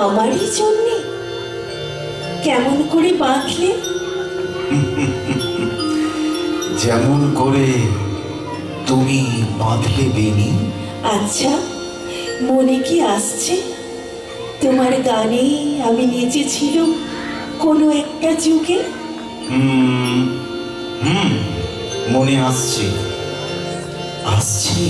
আমারই জন্যে? কেমন করে বাঁধলে? যেমন করে তুমি বাঁধলে বেনি। আচ্ছা, মনে কি আসছে তোমার গানে আমি নেচেছিলাম কোনো একটা যুগে? মনে আসছে আসছে।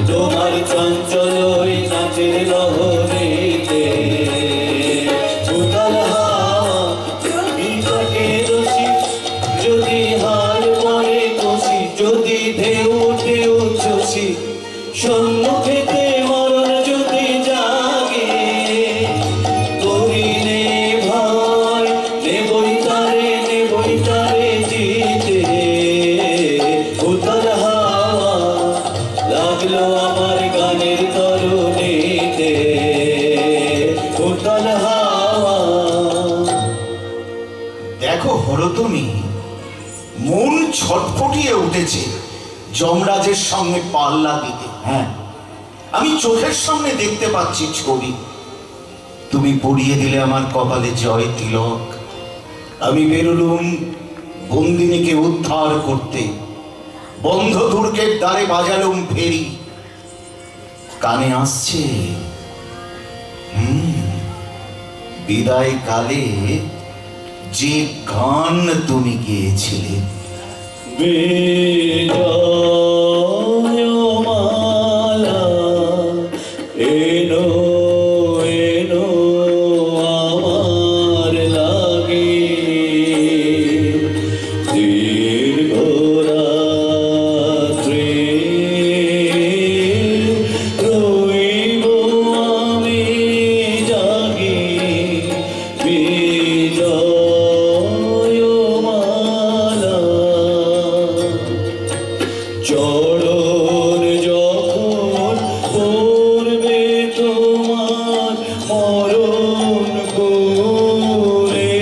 তোমার চঞ্চল নাচের লহরীতে উতাল যদি হার পরে কষি, যদি ঢেউ ঢেউ চষি, সম্মুখেতে মরণ যদি জাগে, করিলে ভয় নেবই তারে জিতে। উতাল হাওয়া লাগলো আমার গানের তরুণীতে, উতাল হাওয়া। দেখো হরতমি, মন ছটফটিয়ে উঠেছে যমরাজের সঙ্গে পাল্লা দিতে। হ্যাঁ, আমি চোখের সামনে দেখতে পাচ্ছি ছবি। তুমি পরিয়ে দিলে আমার কপালে জয় তিলক। আমি বেরোলুম বন্দিনীকে উদ্ধার করতে, বন্ধ দুর্গের দ্বারে বাজালুম ফেরি। কানে আসছে বিদায় কালে যে গান তুমি গেয়েছিলে। বিজয়মালা এনো এনো আমার লাগি, দীর্ঘ রাত্রি রইব আমি জাগি। চরণ যখন পড়বে তোমার মরণ কোলে,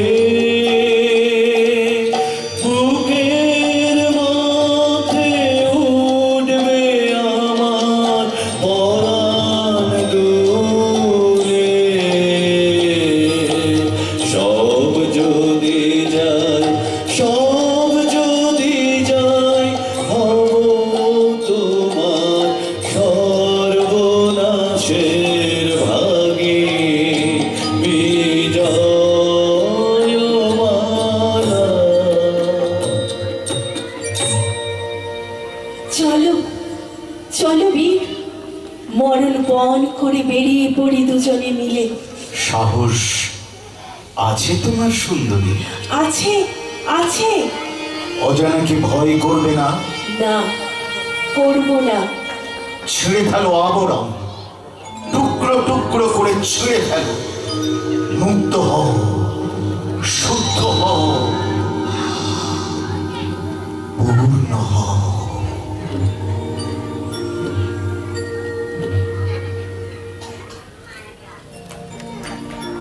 বুকের মাঝে উঠবে আমার পরাণ দুলে। সব যদি যায়, সব যদি যায়, হব তোমার সর্বনাশের ভাগী। বিজয়মালা। চলো চলো বীর, মরণ বন করে বেরিয়ে পড়ি দুজনে মিলে। সাহস আছে তোমার সুন্দরী? আছে আছে। অজানাকে ভয় করবে না? না, করবো না। ছিঁড়ে ফেলো আবরণ, টুকরো টুকরো করে ছিঁড়ে ফেলো। মুক্ত হও, শুদ্ধ হও।